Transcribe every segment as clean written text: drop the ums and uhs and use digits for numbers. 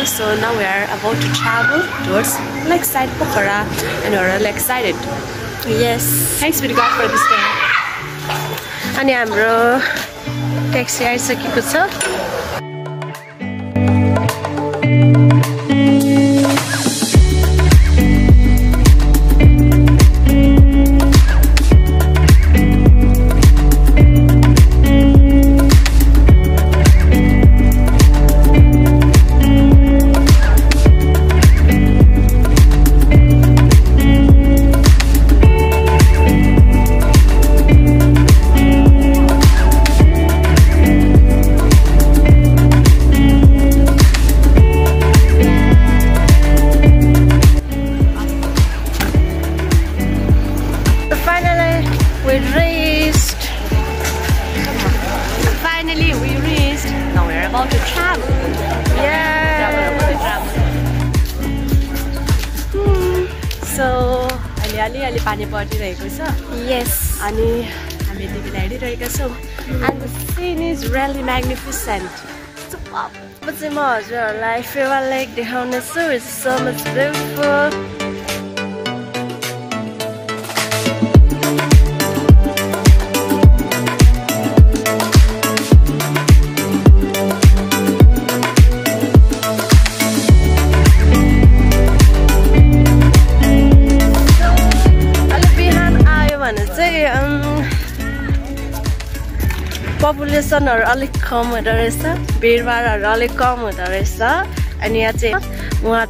So now we are about to travel towards Lakeside Pokhara and we're really excited. Yes. Thanks be to God for this day. अनि हाम्रो taxi आइसकेको छ. Finally we reached. Now we're about to travel. So अलि पानी परिरहेको छ. Yes. अनि हामी यति बेला हिँडिरहेका छौँ. And the scene is really magnificent. म चाहिँ म हजुरहरूलाई फेवा लेक देखाउनेछु. It's so much beautiful. पपुलेसनहरु अलिक कम हुँदो रहेछ, भिडभाडहरु अलिक कम हुँदो रहेछ. अनि यहाँ चाहिँ उहाँ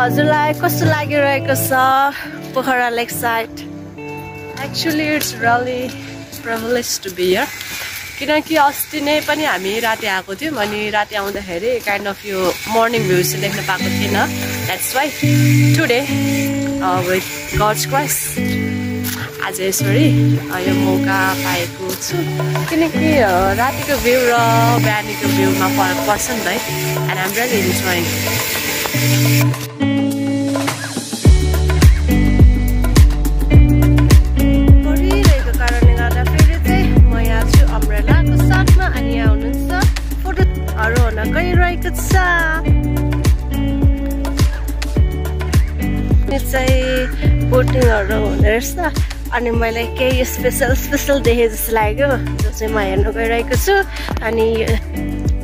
हजुरलाई कस्तो लागिरहेको छ पोखरा लेक side? Actually it's really privileged to be here. किनकि अस्ति नै पनि हामी राति आएको थियौँ अनि राति आउँदाखेरि काइन्ड अफ यो मर्निङ भ्यू चाहिँ देख्न पाएको थिएन. That's why today with God's grace आज यसरी यो मौका पाएको छु. किनकि रातिको भ्यू र बिहानीको भ्यूमा फरक पर्छ नि त है. And I'm really enjoying it. बोटिङहरु हुँदो रहेछ अनि मैले केही स्पेशल देखे जस्तो लाग्यो जो चाहिँ म हेर्न गइरहेको छु. अनि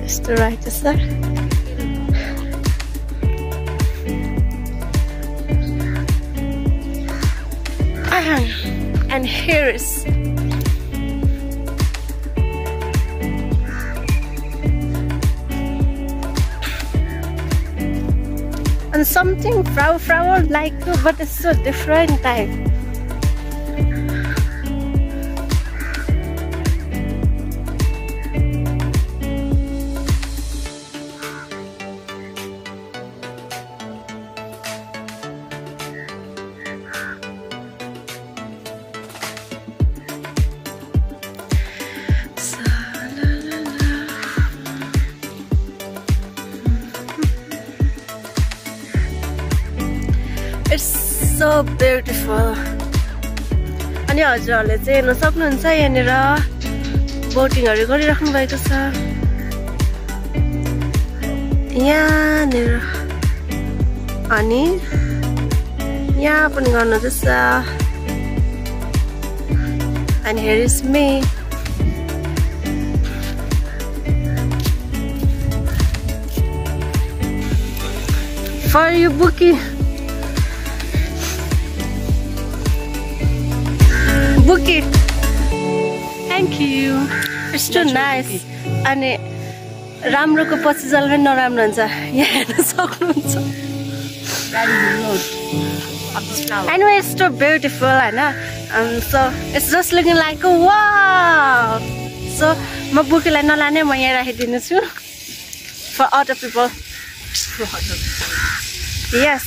यस्तो रहेछ sir. And here is and something flower like, but it's so different type. It's so beautiful. अनि हजुरहरूले चाहिँ हेर्न सक्नुहुन्छ यहाँनिर बोटिङहरु गरिराख्नु भएको छ. यहाँनिर अनि यहाँ पनि गर्नुहुँदैछ. And here is me. For you, Buki. Buki. Thank you. It's too nice. अनि राम्रोको पछि जल्मै नराम्रो हुन्छ. यहाँ हेर्न सक्नुहुन्छ. Anyway, it's so beautiful, and so it's just looking like a wow. So, म बुकीलाई नलाने म यहाँ राखिदिनु छु for other people. Yes.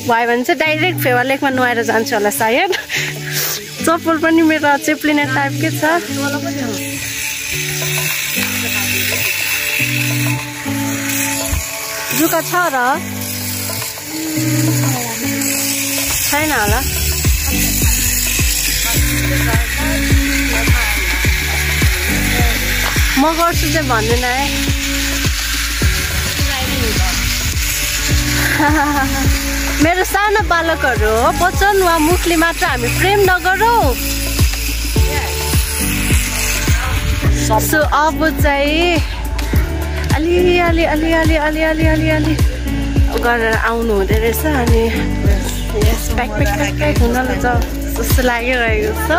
भयो भने चाहिँ डाइरेक्ट फेवा लेकमा नुहाएर जान्छु होला सायद. चप्पल पनि मेरो चेप्लिने टाइपकै छ. जुका छ र छैन होला. म गर्छु चाहिँ भन्दैन है. मेरो सानो बालकहरू हो वचन वा मुखले मात्र हामी प्रेम नगरौँ. सो अब चाहिँ अलि गरेर आउनु हुँदो रहेछ. अनि यस प्याक हुन जस्तो लागिरहेको छ.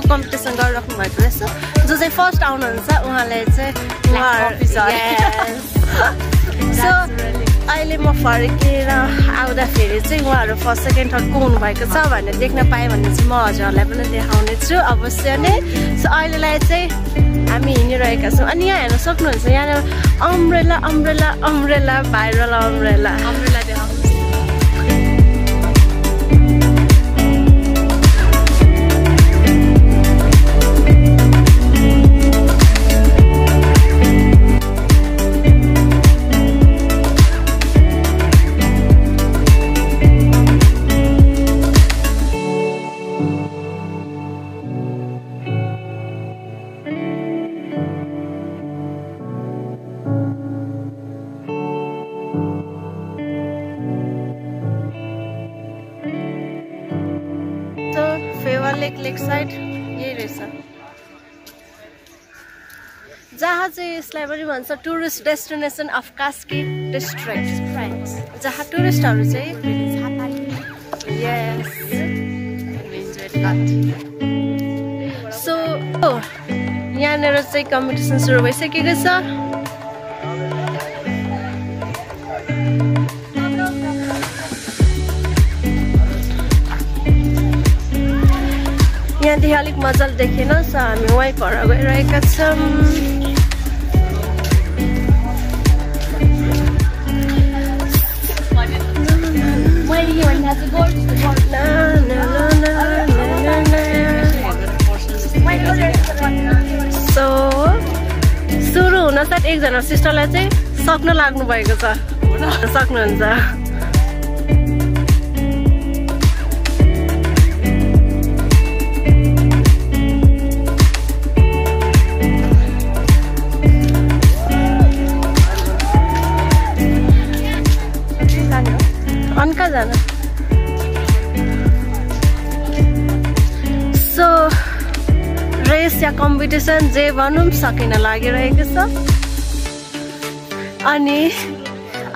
कम्पिटिसन गरिराख्नु भएको रहेछ. जो चाहिँ फर्स्ट आउनुहुन्छ उहाँलाई चाहिँ सो अहिले म फर्केर आउँदाखेरि चाहिँ उहाँहरू फर्स्ट सेकेन्ड थर्ड को हुनुभएको छ भनेर देख्न पाएँ भने चाहिँ म हजुरहरूलाई पनि देखाउने छु अवश्य नै. सो अहिलेलाई चाहिँ हामी हिँडिरहेका छौँ. अनि यहाँ हेर्न सक्नुहुन्छ यहाँनिर अम्ब्रेला भाइरल अम्ब्रेला देखाउनु. लेक साइड यही रहेछ. जहाँ चाहिँ यसलाई पनि भन्छ tourist destination of Kaski district. जहाँ टुरिस्टहरू चाहिँ सो यहाँनिर चाहिँ कम्पिटिसन सुरु भइसकेको छ. यहाँदेखि अलिक मजाले देखेन. सो हामी वहीँ पर गइरहेका छौँ. सो सुरु हुन साथ एकजना सिस्टरलाई चाहिँ सक्न लाग्नु भएको छ. सक्नुहुन्छ. अन्का जान. सो रेस या कम्पिटिसन जे भनौँ सकिन लागिरहेको छ.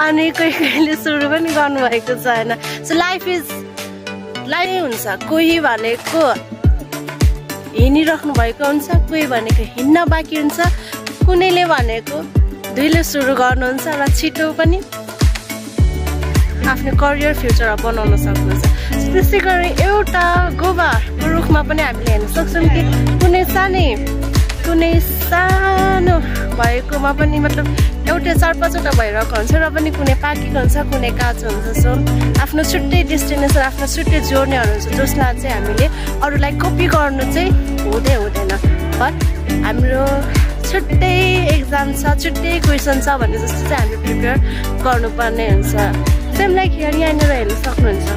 अनि कहिले सुरु पनि गर्नुभएको छ होइन. सो लाइफ हुन्छ. कोही भनेको हिँडिराख्नु भएको हुन्छ, कोही भनेको हिँड्न बाँकी हुन्छ, कुनैले भनेको दुईले सुरु गर्नुहुन्छ र छिटो पनि आफ्नो करियर फ्युचर बनाउन सक्नुहुन्छ. त्यसै गरी एउटा गोबाको रुखमा पनि हामीले हेर्न सक्छौँ कि कुनै सानो भएकोमा पनि मतलब एउटै 4-5वटा भइरहेको हुन्छ र पनि कुनै पाकेको हुन्छ, कुनै काँचो हुन्छ. सो आफ्नो छुट्टै डेस्टिनेसन, आफ्नो छुट्टै जोर्नीहरू हुन्छ जसलाई चाहिँ हामीले अरूलाई कपी गर्नु चाहिँ हुँदैन. बट हाम्रो छुट्टै एक्जाम छ, छुट्टै क्वेसन छ भने जस्तो चाहिँ हामीले प्रिपेयर गर्नुपर्ने हुन्छ. सेम लाइक यहाँनिर हेर्न सक्नुहुन्छ.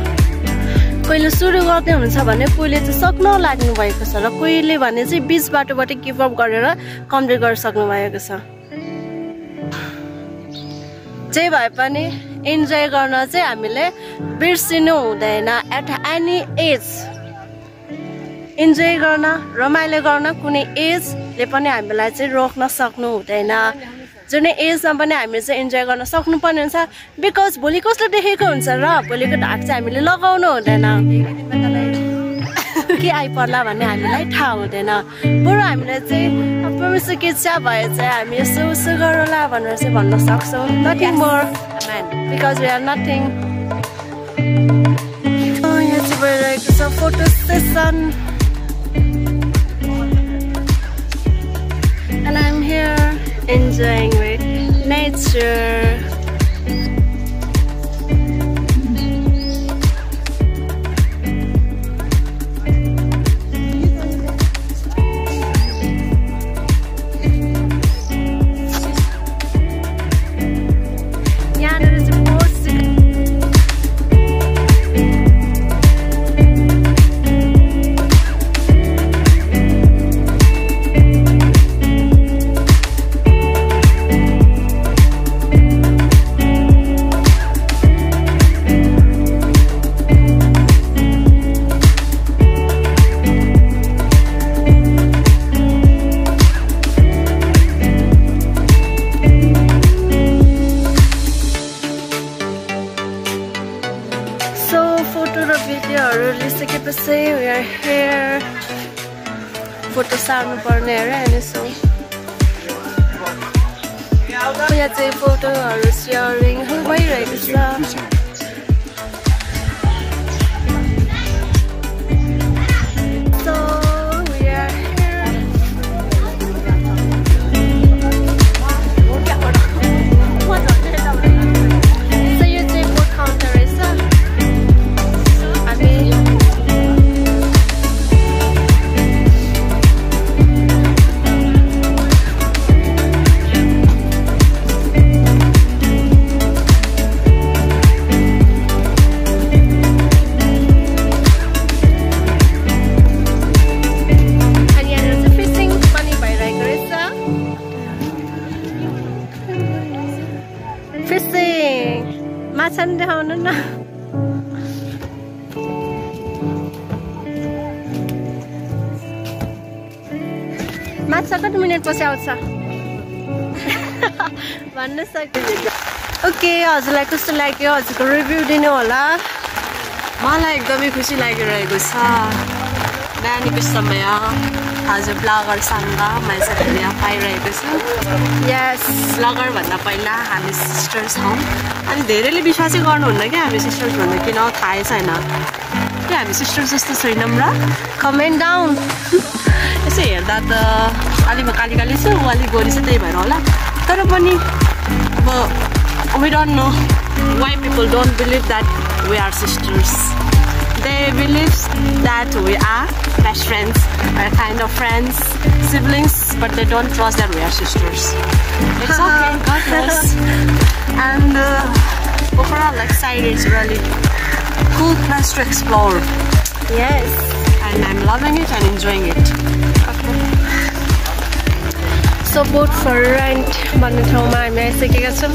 कोहीले सुरु गर्दै हुनुहुन्छ भने कोहीले चाहिँ सक्न लाग्नु भएको छ र कोहीले भने चाहिँ बिच बाटोबाट गिभ अप गरेर कम्प्लिट गर्न सक्नु भएको छ. जे भए पनि इन्जोय गर्न चाहिँ हामीले बिर्सिनु हुँदैन एट एनी एज. इन्जोय गर्न रमाइलो गर्न कुनै एजले पनि हामीलाई चाहिँ रोक्न सक्नु हुँदैन जुनै एजमा पनि हामीले चाहिँ इन्जोय गर्न सक्नुपर्ने हुन्छ बिकज भोलि कसले देखेको हुन्छ र भोलिको ढाक चाहिँ हामीले लगाउनु हुँदैन के आइपर्ला भन्ने हामीलाई थाहा हुँदैन बरु हामीले चाहिँ परमेश्वरको इच्छा भए चाहिँ हामी यसो उसो गरौँला भनेर चाहिँ भन्न सक्छौँ nothing more because we are nothing यहाँ चाहिँ भइरहेको छ photo session and I'm here enjoying with nature. We are here. Photo सार्नु पर्ने अरे अनि सो यहाँ चाहिँ फोटोहरु शेयरिङ भइरहेको छ माछा नि देखाउनु न माछा कति मिनट पछि आउँछ भन्न सक्दिनँ ओके हजुरलाई कस्तो लाग्यो हजुरको रिभ्यू दिनु होला मलाई एकदमै खुसी लागिरहेको छ नानीको समय हजुर ब्लगरसँग मैले चाहिँ पाइरहेको छु यस ब्लगर भन्दा पहिला हामी सिस्टर्स हौँ अनि धेरैले विश्वासै गर्नुहुन्न क्या हामी सिस्टर्स भन्दा किन थाहै छैन कि हामी सिस्टर्स जस्तो छैनौँ र कमेन्ट डाउन यसो हेर्दा त अलि म काली काली छु ऊ अलिक गोरी छ त्यही भएर होला तर पनि अब we don't know why people don't believe that we are sisters they believe that we are best friends or kind of friends siblings but they don't trust that we are sisters it's okay God knows and overall like side is really cool place to explore yes and I'm loving it and enjoying it okay. So boat for rent भन्ने ठाउँमा हामी आइसकेका छौँ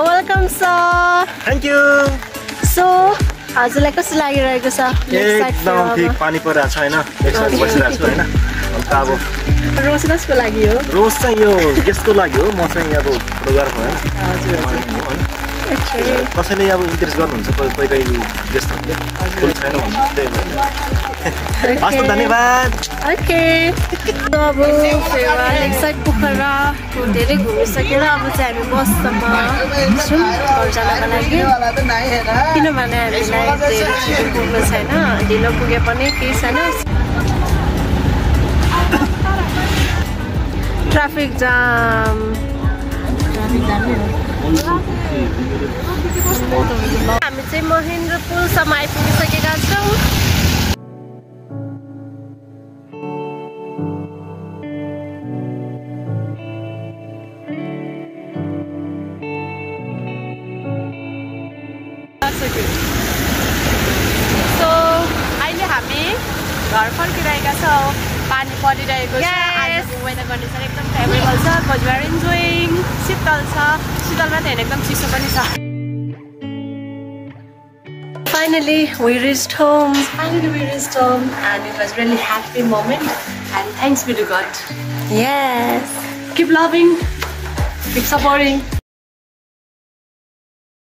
welcome sir thank you so हजुरलाई कस्तो लागिरहेको छ एकदम ठीक पानी परिरहेको छ हैन एकसाथ बसिरहेको छु हैन अन्त अब रोज कसको लागि हो रोज चाहिँ यो गेस्टको लागि हो म चाहिँ अब फोटोग्राफर हो हजुर कसैले अब इन्ट्रेस्ट गर्नुहुन्छ कोही गेस्टहरुले फुल छैन भन्दै हस् धन्यवाद ओके अब लेक साइड पोखराको धेरै घुमिसकेर अब चाहिँ हामी बससम्म छौँ घर जानको लागि किनभने हामीलाई धेरै छिटो पुग्नु छैन ढिलो पुगे पनि केही छैन ट्राफिक जाम हामी चाहिँ महेन्द्र पुलसम्म आइपुगिसकेका छौँ so cute. So अहिले हामी घर फर्किरहेका छौँ. पानी परिरहेको छ. आजको वेदर कन्डिसन एकदम फेभरेबल छ. Because we are enjoying. शीतल छ. शीतल मात्रै होइन एकदम चिसो पनि छ. Finally we reached home. And it was really happy moment. And thanks be to God. Yes. Keep loving. Keep supporting.